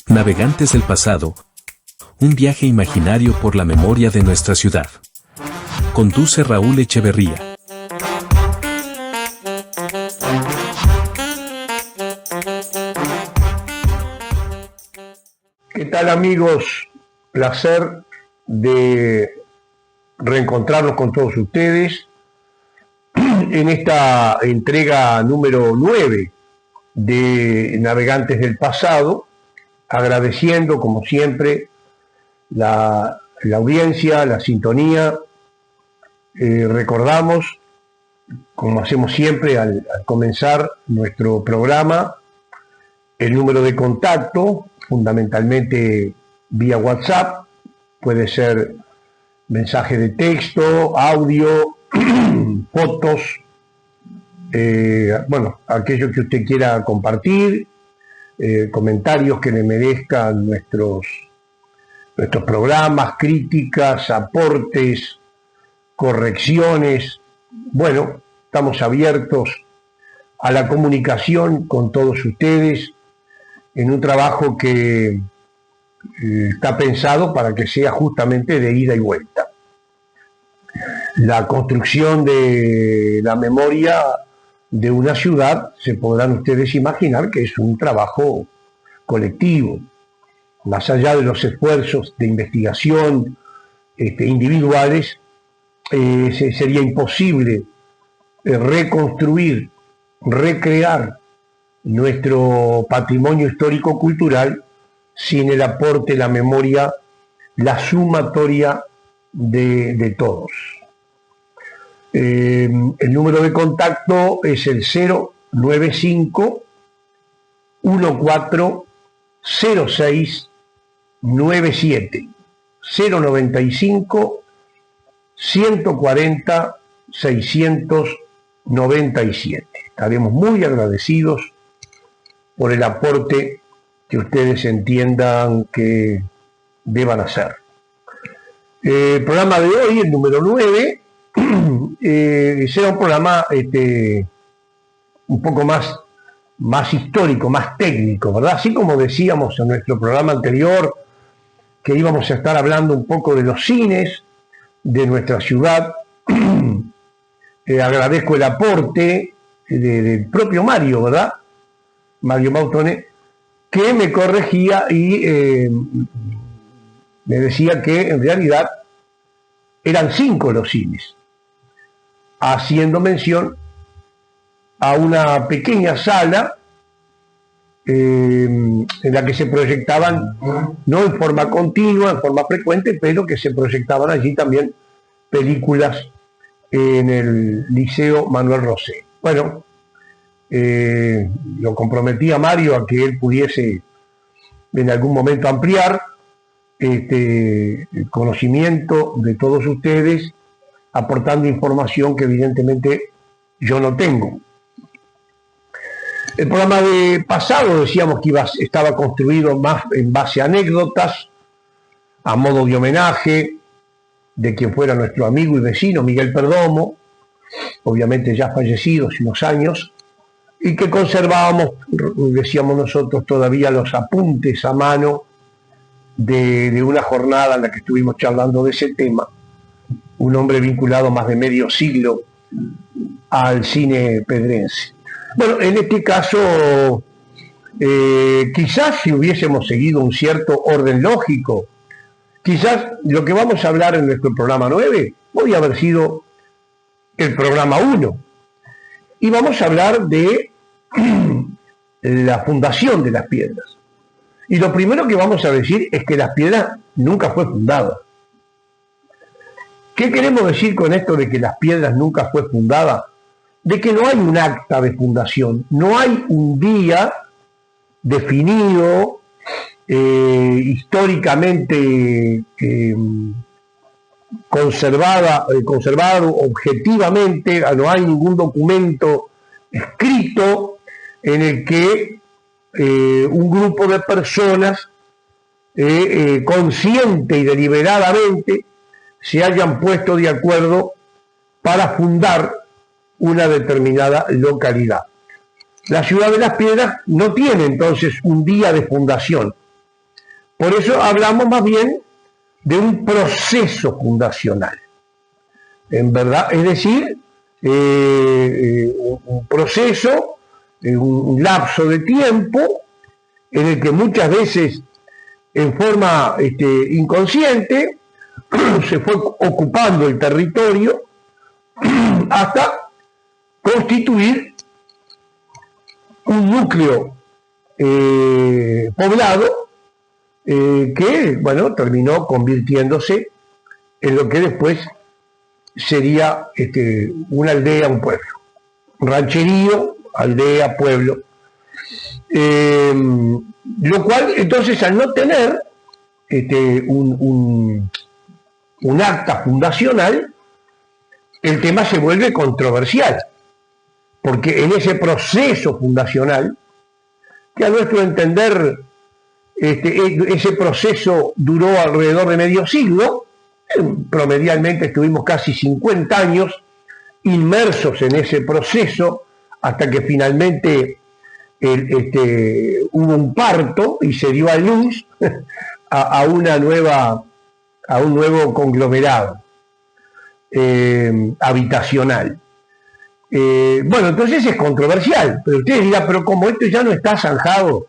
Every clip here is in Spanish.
Navegantes del pasado. Un viaje imaginario por la memoria de nuestra ciudad. Conduce Raúl Echeverría. ¿Qué tal, amigos? Placer de reencontrarnos con todos ustedes en esta entrega número 9 de Navegantes del Pasado, agradeciendo como siempre la audiencia, la sintonía. Recordamos, como hacemos siempre al comenzar nuestro programa, el número de contacto, fundamentalmente vía WhatsApp, puede ser mensaje de texto, audio, fotos, aquello que usted quiera compartir, comentarios que le merezcan nuestros programas, críticas, aportes, correcciones. Bueno, estamos abiertos a la comunicación con todos ustedes en un trabajo que está pensado para que sea justamente de ida y vuelta. La construcción de la memoria de una ciudad, se podrán ustedes imaginar que es un trabajo colectivo. Más allá de los esfuerzos de investigación individuales, sería imposible reconstruir, recrear nuestro patrimonio histórico-cultural sin el aporte, la memoria, la sumatoria de todos. El número de contacto es el 095 1406 97 095 140 697. Estaremos muy agradecidos por el aporte que ustedes entiendan que deban hacer. El programa de hoy, el número 9, será un programa un poco más histórico, más técnico, ¿verdad? Así como decíamos en nuestro programa anterior que íbamos a estar hablando un poco de los cines de nuestra ciudad. Agradezco el aporte del propio Mario, ¿verdad? Mario Mautone, que me corregía y me decía que en realidad eran 5 los cines, haciendo mención a una pequeña sala en la que se proyectaban, no en forma continua, en forma frecuente, pero que se proyectaban allí también películas en el Liceo Manuel Rosé. Bueno, lo comprometí a Mario a que él pudiese en algún momento ampliar el conocimiento de todos ustedes, aportando información que evidentemente yo no tengo. El programa de pasado decíamos que estaba construido más en base a anécdotas, a modo de homenaje de quien fuera nuestro amigo y vecino Miguel Perdomo, obviamente ya fallecido hace unos años, y que conservábamos, decíamos nosotros, todavía los apuntes a mano de una jornada en la que estuvimos charlando de ese tema. Un hombre vinculado más de medio siglo al cine pedrense. Bueno, en este caso, quizás si hubiésemos seguido un cierto orden lógico, quizás lo que vamos a hablar en nuestro programa 9 podría haber sido el programa 1. Y vamos a hablar de la fundación de Las Piedras. Y lo primero que vamos a decir es que Las Piedras nunca fue fundada. ¿Qué queremos decir con esto de que Las Piedras nunca fue fundada? De que no hay un acta de fundación, no hay un día definido históricamente conservado objetivamente, no hay ningún documento escrito en el que un grupo de personas consciente y deliberadamente se hayan puesto de acuerdo para fundar una determinada localidad. La ciudad de Las Piedras no tiene entonces un día de fundación. Por eso hablamos más bien de un proceso fundacional. En verdad, es decir, un proceso, un lapso de tiempo en el que muchas veces en forma inconsciente se fue ocupando el territorio hasta constituir un núcleo poblado que, bueno, terminó convirtiéndose en lo que después sería una aldea, un pueblo. Rancherío, aldea, pueblo. Lo cual, entonces, al no tener un acta fundacional, el tema se vuelve controversial, porque en ese proceso fundacional, que a nuestro entender ese proceso duró alrededor de medio siglo, promedialmente estuvimos casi 50 años inmersos en ese proceso, hasta que finalmente hubo un parto y se dio a luz a un nuevo conglomerado habitacional. Bueno, entonces es controversial, pero usted dirá, pero como esto ya no está zanjado,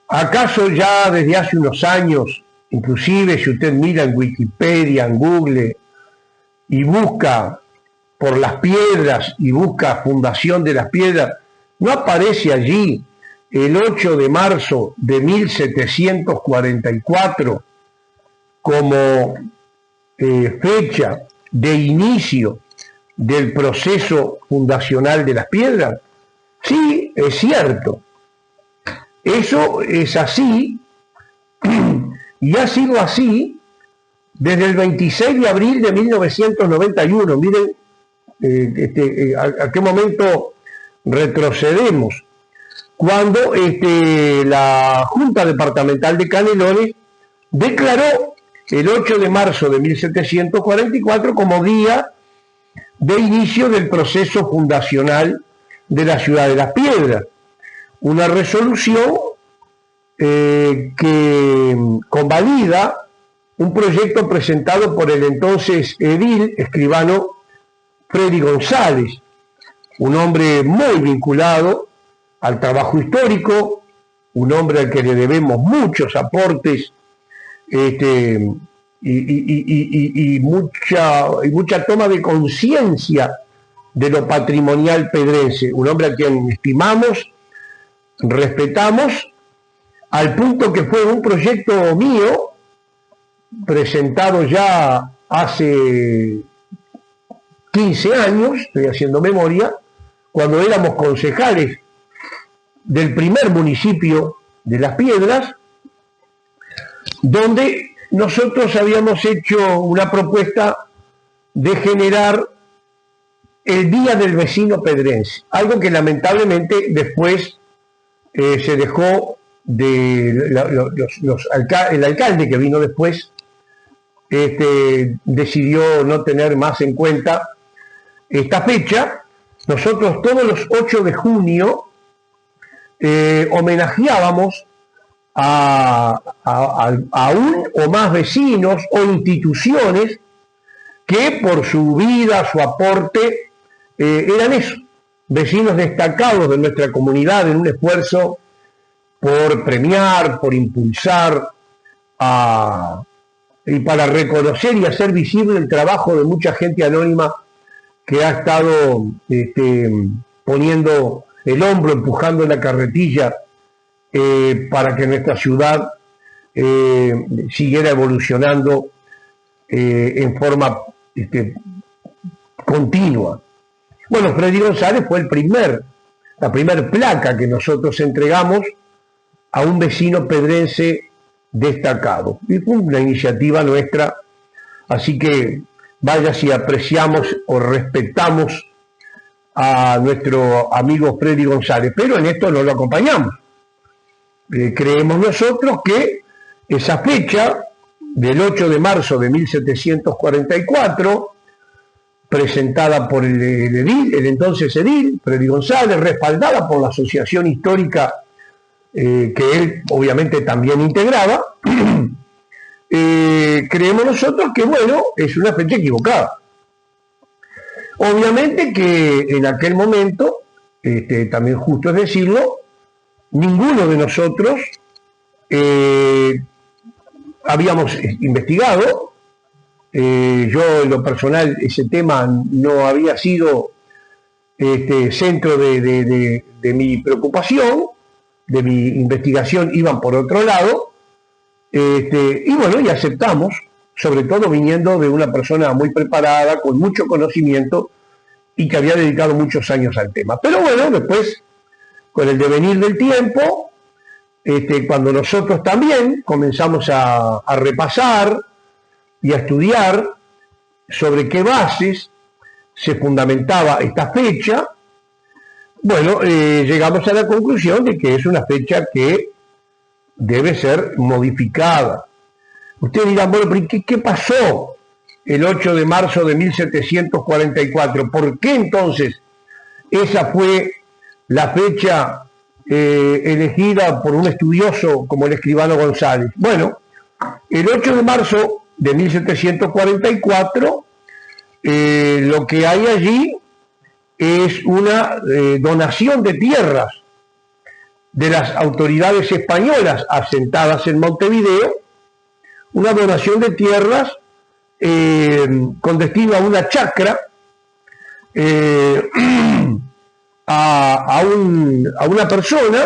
¿acaso ya desde hace unos años, inclusive si usted mira en Wikipedia, en Google, y busca por Las Piedras y busca Fundación de Las Piedras, no aparece allí el 8 de marzo de 1744 como fecha de inicio del proceso fundacional de Las Piedras? Sí, es cierto. Eso es así y ha sido así desde el 26 de abril de 1991. Miren a qué momento retrocedemos. Cuando la Junta Departamental de Canelones declaró el 8 de marzo de 1744 como día de inicio del proceso fundacional de la ciudad de Las Piedras. Una resolución que convalida un proyecto presentado por el entonces edil escribano Freddy González, un hombre muy vinculado al trabajo histórico, un hombre al que le debemos muchos aportes y mucha toma de conciencia de lo patrimonial pedrense, un hombre a quien estimamos, respetamos, al punto que fue un proyecto mío, presentado ya hace 15 años, estoy haciendo memoria, cuando éramos concejales del primer municipio de Las Piedras, donde nosotros habíamos hecho una propuesta de generar el Día del Vecino Pedrense, algo que lamentablemente después se dejó de el alcalde que vino después decidió no tener más en cuenta esta fecha. Nosotros todos los 8 de junio homenajeábamos a un o más vecinos o instituciones que por su vida, su aporte, eran eso, vecinos destacados de nuestra comunidad en un esfuerzo por premiar, por impulsar y para reconocer y hacer visible el trabajo de mucha gente anónima que ha estado poniendo el hombro, empujando la carretilla para que nuestra ciudad siguiera evolucionando en forma continua. Bueno, Freddy González fue la primer placa que nosotros entregamos a un vecino pedrense destacado. Y fue una iniciativa nuestra, así que vaya si apreciamos o respetamos a nuestro amigo Freddy González, pero en esto no lo acompañamos. Creemos nosotros que esa fecha del 8 de marzo de 1744 presentada por el edil, el entonces edil, Freddy González, respaldada por la asociación histórica que él obviamente también integraba. Creemos nosotros que, bueno, es una fecha equivocada. Obviamente que en aquel momento, también justo es decirlo, ninguno de nosotros habíamos investigado. Yo en lo personal ese tema no había sido centro de mi preocupación, de mi investigación, iban por otro lado, y bueno, y aceptamos, sobre todo viniendo de una persona muy preparada, con mucho conocimiento y que había dedicado muchos años al tema. Pero bueno, después, con el devenir del tiempo, cuando nosotros también comenzamos a repasar y a estudiar sobre qué bases se fundamentaba esta fecha, bueno, llegamos a la conclusión de que es una fecha que debe ser modificada. Ustedes dirán, bueno, pero ¿qué pasó el 8 de marzo de 1744? ¿Por qué entonces esa fue la fecha elegida por un estudioso como el escribano González? Bueno, el 8 de marzo de 1744, lo que hay allí es una donación de tierras de las autoridades españolas asentadas en Montevideo, una donación de tierras con destino a una chacra a una persona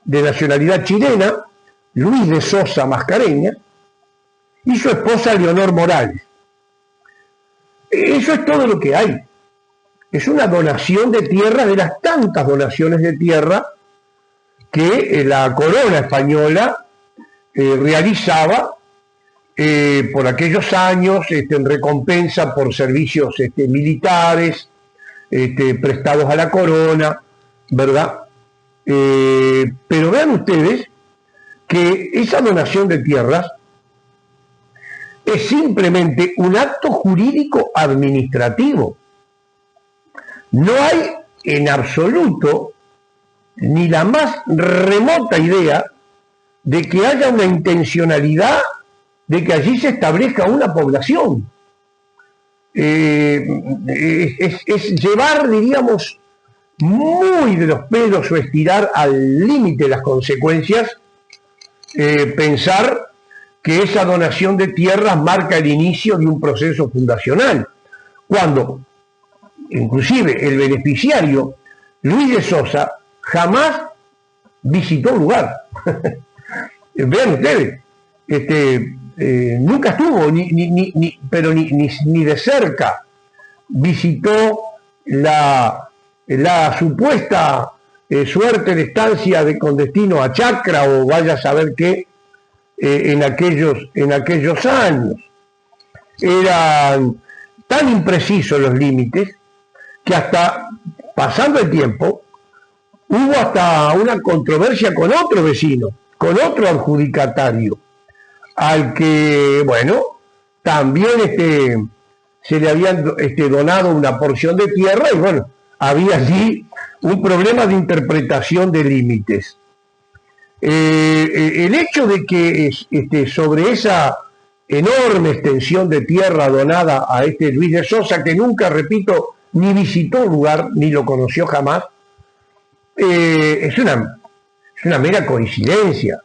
de nacionalidad chilena, Luis de Sosa Mascareña, y su esposa Leonor Morales. Eso es todo lo que hay. Es una donación de tierra, de las tantas donaciones de tierra que la corona española realizaba por aquellos años, en recompensa por servicios militares prestados a la corona, ¿verdad? Pero vean ustedes que esa donación de tierras es simplemente un acto jurídico administrativo. No hay en absoluto ni la más remota idea de que haya una intencionalidad de que allí se establezca una población. Es llevar, diríamos, muy de los pelos o estirar al límite las consecuencias, pensar que esa donación de tierras marca el inicio de un proceso fundacional, cuando inclusive el beneficiario, Luis de Sosa, jamás visitó el lugar. Vean ustedes, nunca estuvo, ni de cerca visitó la supuesta suerte de estancia con destino a Chacra o vaya a saber qué en aquellos años. Eran tan imprecisos los límites que hasta pasando el tiempo hubo hasta una controversia con otro vecino, con otro adjudicatario, al que, bueno, también se le habían donado una porción de tierra y, bueno, había allí un problema de interpretación de límites. El hecho de que sobre esa enorme extensión de tierra donada a Luis de Sosa, que nunca, repito, ni visitó el lugar, ni lo conoció jamás, es una mera coincidencia,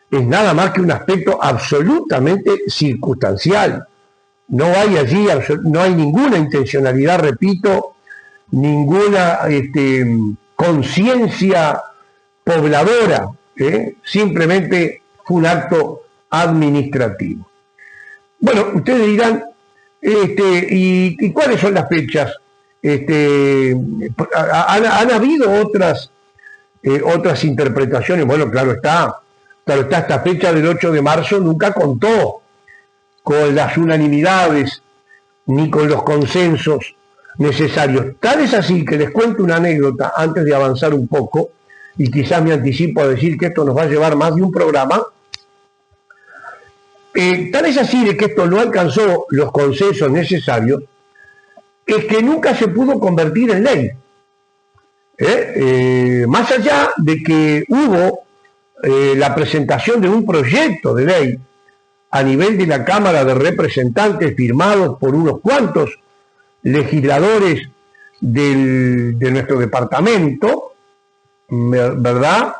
es nada más que un aspecto absolutamente circunstancial. No hay allí, no hay ninguna intencionalidad, repito, ninguna conciencia pobladora, simplemente fue un acto administrativo. Bueno, ustedes dirán, ¿y cuáles son las fechas? Han habido otras interpretaciones. Bueno, claro está, esta fecha del 8 de marzo nunca contó con las unanimidades ni con los consensos necesarios. Tal es así que les cuento una anécdota antes de avanzar un poco, y quizás me anticipo a decir que esto nos va a llevar más de un programa. Tal es así de que esto no alcanzó los consensos necesarios, es que nunca se pudo convertir en ley. Más allá de que hubo la presentación de un proyecto de ley a nivel de la Cámara de Representantes firmados por unos cuantos legisladores de nuestro departamento, ¿verdad?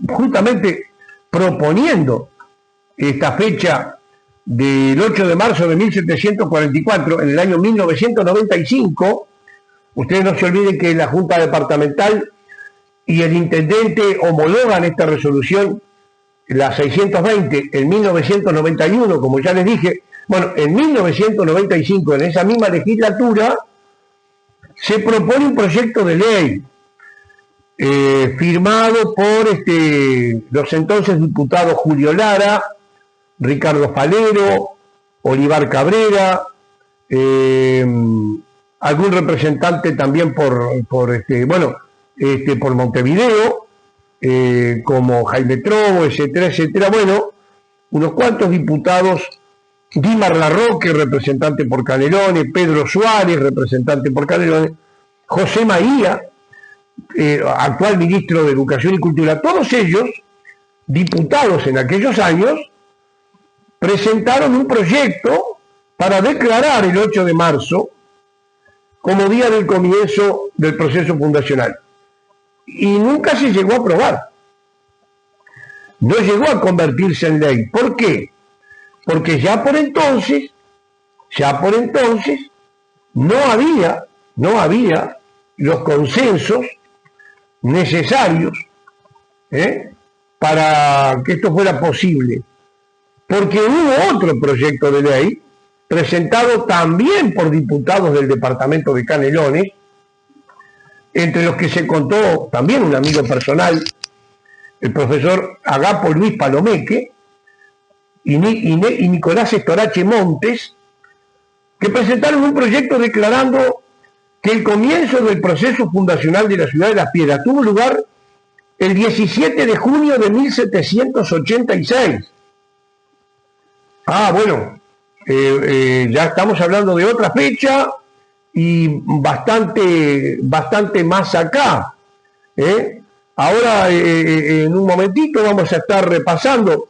Justamente proponiendo esta fecha del 8 de marzo de 1744, en el año 1995, ustedes no se olviden que la Junta Departamental y el Intendente homologan esta resolución, la 620, en 1991, como ya les dije. Bueno, en 1995, en esa misma legislatura, se propone un proyecto de ley firmado por los entonces diputados Julio Lara, Ricardo Falero, Olivar Cabrera, algún representante también por Montevideo, como Jaime Trobo, etcétera, etcétera. Bueno, unos cuantos diputados, Guimar Larroque, representante por Canelones, Pedro Suárez, representante por Canelones, José Maía, actual ministro de Educación y Cultura, todos ellos, diputados en aquellos años, presentaron un proyecto para declarar el 8 de marzo como día del comienzo del proceso fundacional. Y nunca se llegó a aprobar. No llegó a convertirse en ley. ¿Por qué? Porque ya por entonces no había los consensos necesarios para que esto fuera posible. Porque hubo otro proyecto de ley presentado también por diputados del departamento de Canelones, entre los que se contó también un amigo personal, el profesor Agapo Luis Palomeque y Nicolás Estorache Montes, que presentaron un proyecto declarando que el comienzo del proceso fundacional de la ciudad de Las Piedras tuvo lugar el 17 de junio de 1786. Bueno, ya estamos hablando de otra fecha y bastante más acá. Ahora, en un momentito, vamos a estar repasando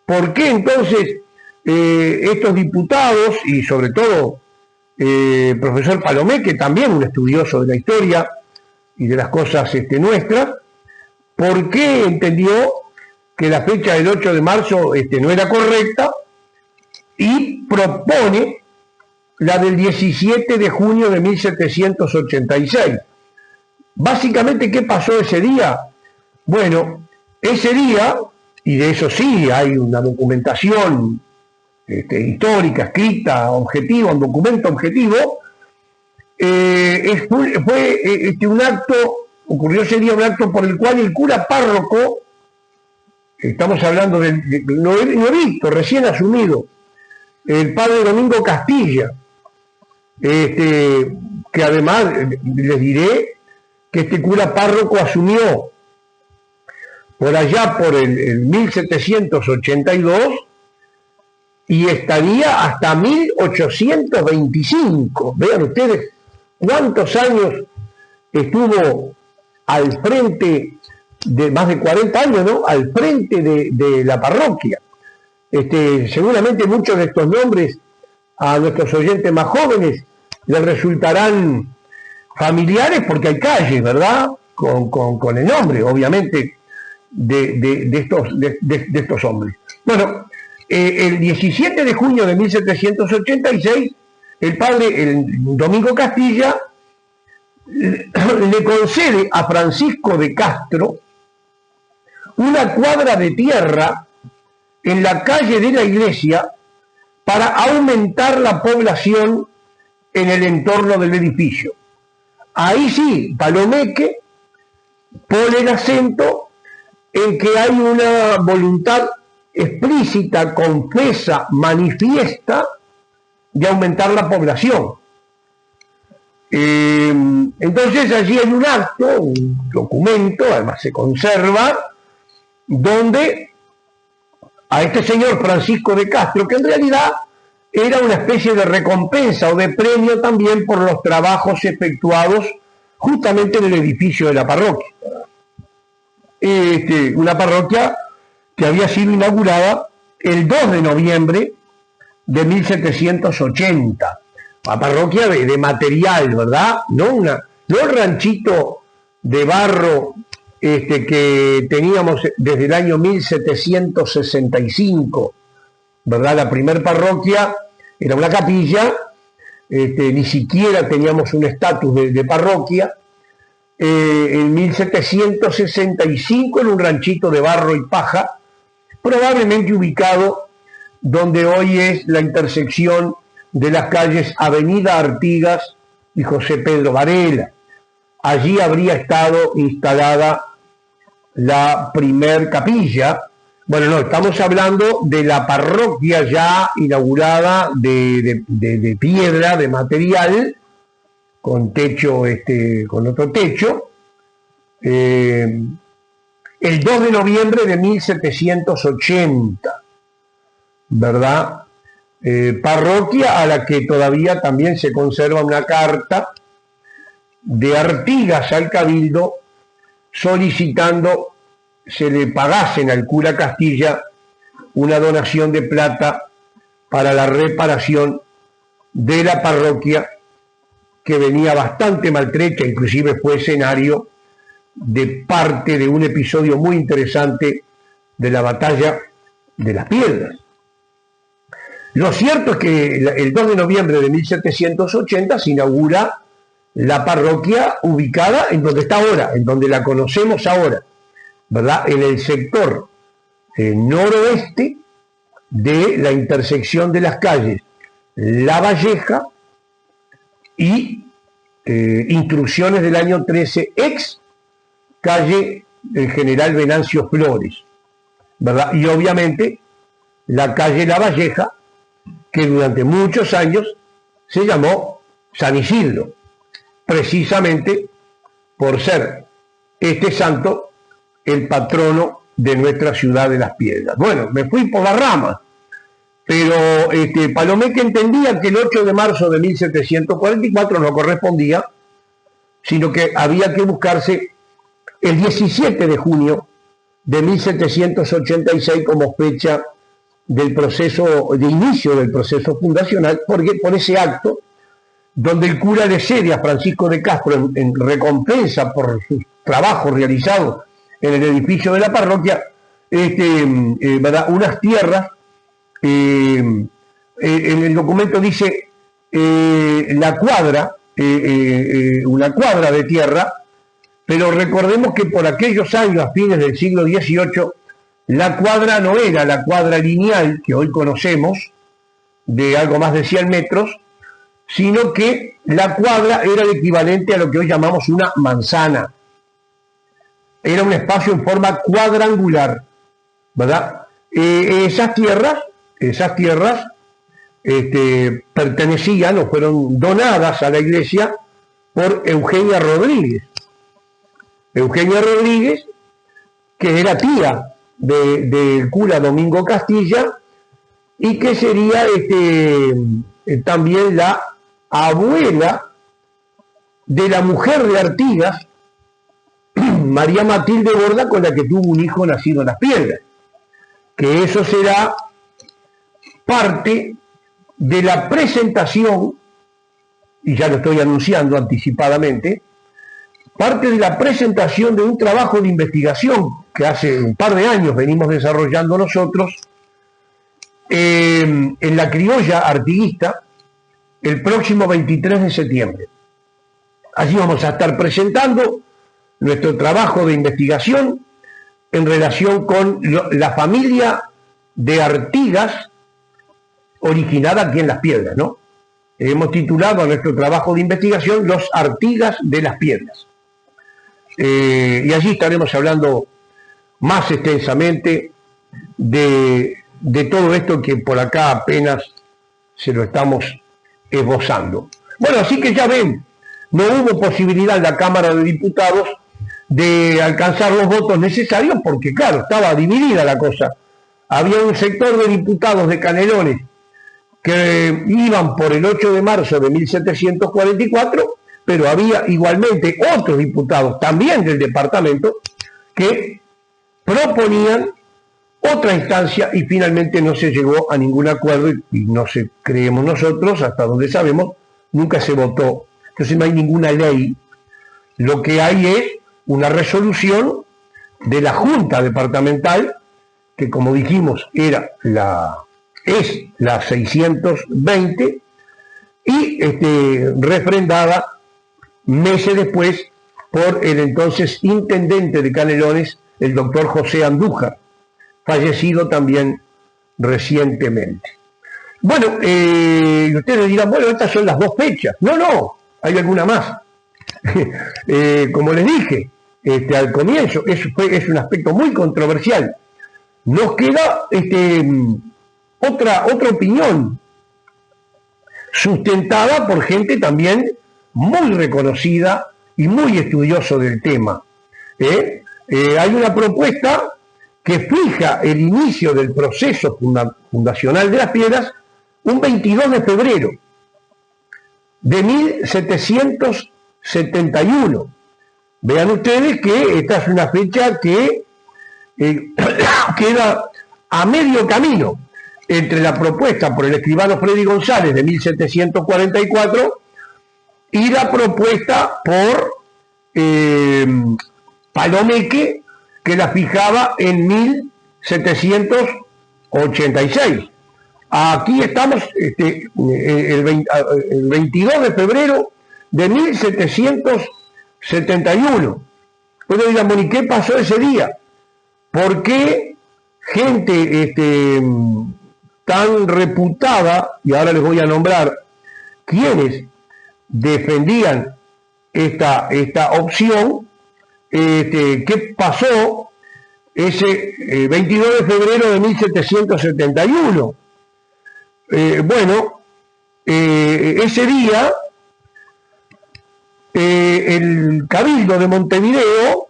por qué entonces estos diputados, y sobre todo profesor Palomeque, también un estudioso de la historia y de las cosas nuestras, por qué entendió que la fecha del 8 de marzo no era correcta, y propone la del 17 de junio de 1786. Básicamente, ¿qué pasó ese día? Bueno, ese día, y de eso sí hay una documentación histórica, escrita, objetiva, un documento objetivo, ocurrió ese día un acto por el cual el cura párroco, estamos hablando del nuevito, recién asumido, el padre Domingo Castilla, que además les diré que este cura párroco asumió por allá por el 1782 y estaría hasta 1825. Vean ustedes cuántos años estuvo al frente, de más de 40 años, ¿no?, al frente de la parroquia. Seguramente muchos de estos nombres a nuestros oyentes más jóvenes les resultarán familiares porque hay calles, ¿verdad?, con el nombre, obviamente, de estos hombres. Bueno, el 17 de junio de 1786, el Domingo Castilla le concede a Francisco de Castro una cuadra de tierra en la calle de la iglesia para aumentar la población en el entorno del edificio. Ahí sí, Palomeque pone el acento en que hay una voluntad explícita, confesa, manifiesta de aumentar la población. Entonces allí hay un acto, un documento, además se conserva, donde a este señor Francisco de Castro, que en realidad era una especie de recompensa o de premio también por los trabajos efectuados justamente en el edificio de la parroquia. Una parroquia que había sido inaugurada el 2 de noviembre de 1780. La parroquia de material, ¿verdad? No el ranchito de barro que teníamos desde el año 1765, ¿verdad? La primer parroquia era una capilla, ni siquiera teníamos un estatus de parroquia. En 1765 en un ranchito de barro y paja, probablemente ubicado donde hoy es la intersección de las calles Avenida Artigas y José Pedro Varela. Allí habría estado instalada la primer capilla. Bueno, no, estamos hablando de la parroquia ya inaugurada de piedra, de material, con techo, con otro techo, el 2 de noviembre de 1780, ¿verdad? Parroquia a la que todavía también se conserva una carta de Artigas al Cabildo solicitando se le pagasen al cura Castilla una donación de plata para la reparación de la parroquia, que venía bastante maltrecha, inclusive fue escenario de parte de un episodio muy interesante de la batalla de las Piedras. Lo cierto es que el 2 de noviembre de 1780 se inaugura la parroquia ubicada en donde está ahora, en donde la conocemos ahora, ¿verdad? En el sector noroeste de la intersección de las calles La Valleja y Instrucciones del año 13, ex calle General Venancio Flores, ¿verdad? Y obviamente la calle La Valleja, que durante muchos años se llamó San Isidro, precisamente por ser este santo el patrono de nuestra ciudad de Las Piedras. Bueno, me fui por las ramas, pero Palomeque entendía que el 8 de marzo de 1744 no correspondía, sino que había que buscarse el 17 de junio de 1786 como fecha del proceso, de inicio del proceso fundacional, porque por ese acto, donde el cura le cede a Francisco de Castro en recompensa por sus trabajos realizados en el edificio de la parroquia, unas tierras, en el documento dice la cuadra, una cuadra de tierra, pero recordemos que por aquellos años, a fines del siglo XVIII, la cuadra no era la cuadra lineal que hoy conocemos, de algo más de 100 metros, sino que la cuadra era el equivalente a lo que hoy llamamos una manzana. Era un espacio en forma cuadrangular, ¿verdad? Esas tierras pertenecían o fueron donadas a la iglesia por Eugenia Rodríguez. Eugenia Rodríguez, que era tía del cura Domingo Castilla y que sería también la abuela de la mujer de Artigas, María Matilde Borda, con la que tuvo un hijo nacido en Las Piedras, que eso será parte de la presentación, y ya lo estoy anunciando anticipadamente, parte de la presentación de un trabajo de investigación que hace un par de años venimos desarrollando nosotros en la criolla artiguista el próximo 23 de septiembre. Allí vamos a estar presentando nuestro trabajo de investigación en relación con la familia de Artigas originada aquí en Las Piedras, ¿no? Hemos titulado a nuestro trabajo de investigación Los Artigas de Las Piedras. Y allí estaremos hablando más extensamente de todo esto que por acá apenas se lo estamos esbozando. Bueno, así que ya ven, no hubo posibilidad en la Cámara de Diputados de alcanzar los votos necesarios porque, claro, estaba dividida la cosa. Había un sector de diputados de Canelones que iban por el 8 de marzo de 1744, pero había igualmente otros diputados, también del departamento, que proponían otra instancia y finalmente no se llegó a ningún acuerdo y no se creemos nosotros, hasta donde sabemos, nunca se votó. Entonces no hay ninguna ley. Lo que hay es una resolución de la Junta Departamental, que como dijimos es la 620, y refrendada meses después por el entonces intendente de Canelones, el doctor José Andújar, fallecido también recientemente. Bueno, ustedes dirán, bueno, estas son las dos fechas. No, hay alguna más. Como les dije al comienzo, es un aspecto muy controversial. Nos queda otra opinión, sustentada por gente también muy reconocida y muy estudioso del tema. Hay una propuesta que fija el inicio del proceso fundacional de las piedras un 22 de febrero de 1771. Vean ustedes que esta es una fecha que queda a medio camino entre la propuesta por el escribano Freddy González de 1744 y la propuesta por Palomeque, que la fijaba en 1786. Aquí estamos el 22 de febrero de 1771. Ustedes dirán, bueno, ¿y qué pasó ese día? ¿Por qué gente tan reputada, y ahora les voy a nombrar quienes defendían esta opción, qué pasó ese 22 de febrero de 1771? Ese día el Cabildo de Montevideo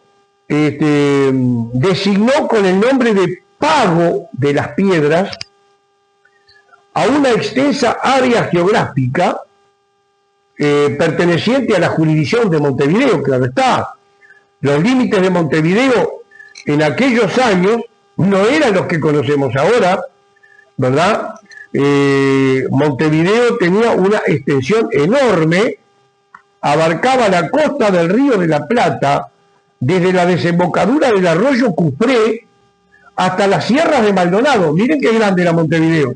designó con el nombre de Pago de las Piedras a una extensa área geográfica perteneciente a la jurisdicción de Montevideo. Claro está, los límites de Montevideo en aquellos años no eran los que conocemos ahora, ¿verdad? Montevideo tenía una extensión enorme, abarcaba la costa del Río de la Plata, desde la desembocadura del arroyo Cupré hasta las sierras de Maldonado. Miren qué grande era Montevideo.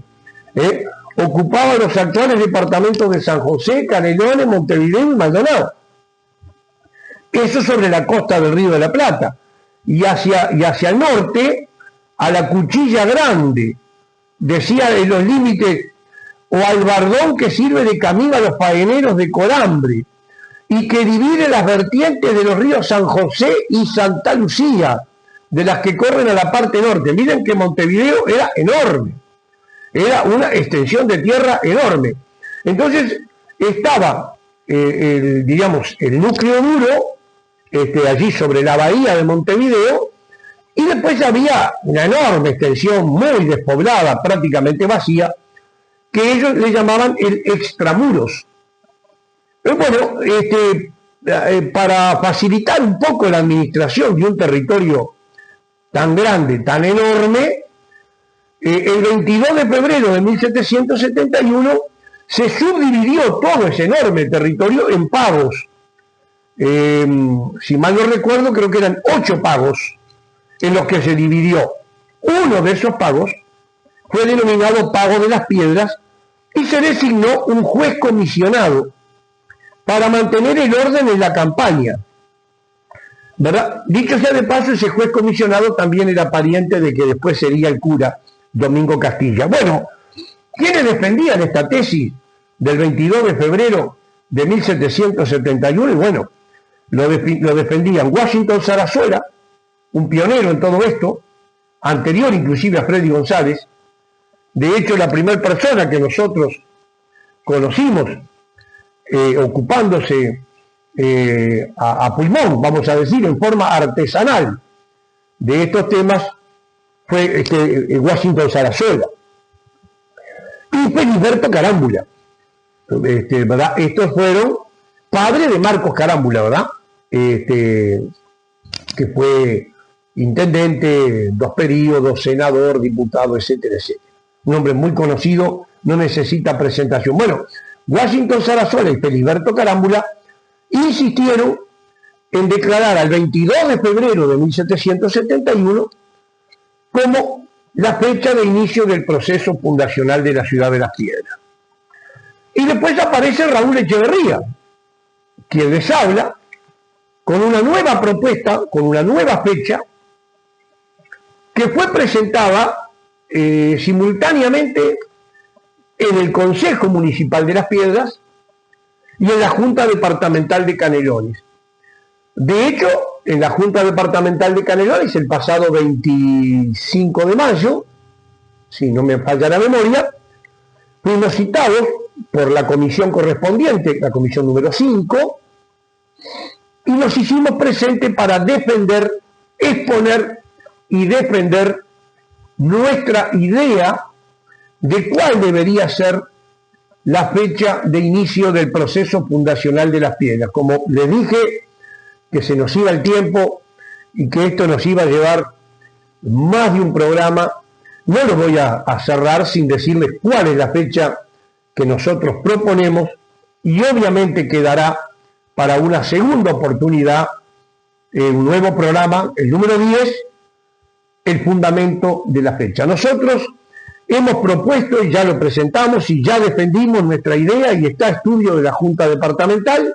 Ocupaba los actuales departamentos de San José, Canelones, Montevideo y Maldonado. Eso sobre la costa del Río de la Plata. Y hacia el norte, a la Cuchilla Grande, decía en los límites, o al bardón que sirve de camino a los faeneros de Corambre, y que divide las vertientes de los ríos San José y Santa Lucía, de las que corren a la parte norte. Miren que Montevideo era enorme, era una extensión de tierra enorme. Entonces estaba, el núcleo duro, allí sobre la bahía de Montevideo, y después había una enorme extensión muy despoblada, prácticamente vacía, que ellos le llamaban el extramuros. Para facilitar un poco la administración de un territorio tan grande, tan enorme, el 22 de febrero de 1771 se subdividió todo ese enorme territorio en pagos. Si mal no recuerdo, creo que eran 8 pagos en los que se dividió. Uno de esos pagos fue denominado Pago de las Piedras y se designó un juez comisionado para mantener el orden en la campaña, ¿verdad? Dicho sea de paso, ese juez comisionado también era pariente de que después sería el cura Domingo Castilla. Bueno, ¿quiénes defendían esta tesis del 22 de febrero de 1771? Y bueno, lo defendían Washington Sarazuela, un pionero en todo esto, anterior inclusive a Freddy González. De hecho, la primera persona que nosotros conocimos ocupándose a pulmón, vamos a decir, en forma artesanal de estos temas, fue Washington Sarazuela. y Feliberto Carámbula, ¿verdad? Estos fueron padres de Marcos Carámbula, ¿verdad? Que fue intendente, 2 periodos, senador, diputado, etcétera, etcétera. Un hombre muy conocido, no necesita presentación. Bueno, Washington Sarasola y Feliberto Carámbula insistieron en declarar al 22 de febrero de 1771 como la fecha de inicio del proceso fundacional de la ciudad de Las Piedras. Y después aparece Raúl Echeverría, quien les habla con una nueva propuesta, con una nueva fecha, que fue presentada simultáneamente en el Consejo Municipal de Las Piedras y en la Junta Departamental de Canelones. De hecho, en la Junta Departamental de Canelones, el pasado 25 de mayo, si no me falla la memoria, fuimos citados por la comisión correspondiente, la comisión número 5, y nos hicimos presentes para defender, exponer y defender nuestra idea de cuál debería ser la fecha de inicio del proceso fundacional de Las Piedras. Como les dije, que se nos iba el tiempo y que esto nos iba a llevar más de un programa, no lo voy a cerrar sin decirles cuál es la fecha que nosotros proponemos, y obviamente quedará para una segunda oportunidad un nuevo programa, el número 10, el fundamento de la fecha. Nosotros hemos propuesto, y ya lo presentamos y ya defendimos nuestra idea, y está a estudio de la Junta Departamental,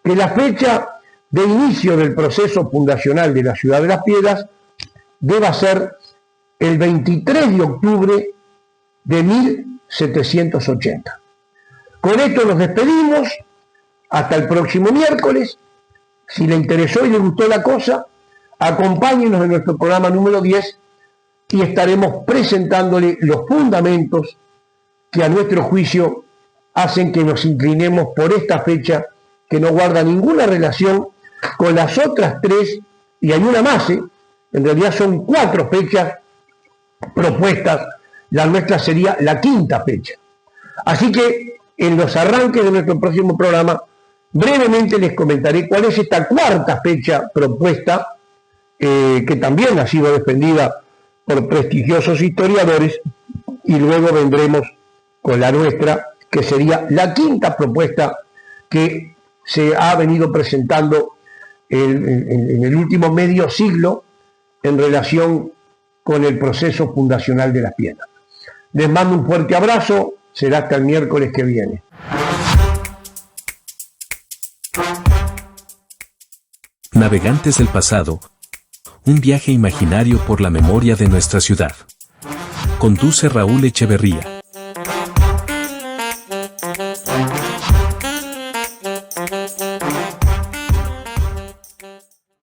que la fecha de inicio del proceso fundacional de la ciudad de Las Piedras deba ser el 23 de octubre de 1780. Con esto nos despedimos, hasta el próximo miércoles. Si le interesó y le gustó la cosa, acompáñenos en nuestro programa número 10 y estaremos presentándole los fundamentos que a nuestro juicio hacen que nos inclinemos por esta fecha, que no guarda ninguna relación con las otras 3, y hay una más, en realidad son 4 fechas propuestas, la nuestra sería la 5ª fecha. Así que en los arranques de nuestro próximo programa, brevemente les comentaré cuál es esta 4ª fecha propuesta, que también ha sido defendida por prestigiosos historiadores, y luego vendremos con la nuestra, que sería la 5ª propuesta que se ha venido presentando en el último medio siglo en relación con el proceso fundacional de Las Piedras. Les mando un fuerte abrazo, será hasta el miércoles que viene. Navegantes del pasado. Un viaje imaginario por la memoria de nuestra ciudad. Conduce Raúl Echeverría.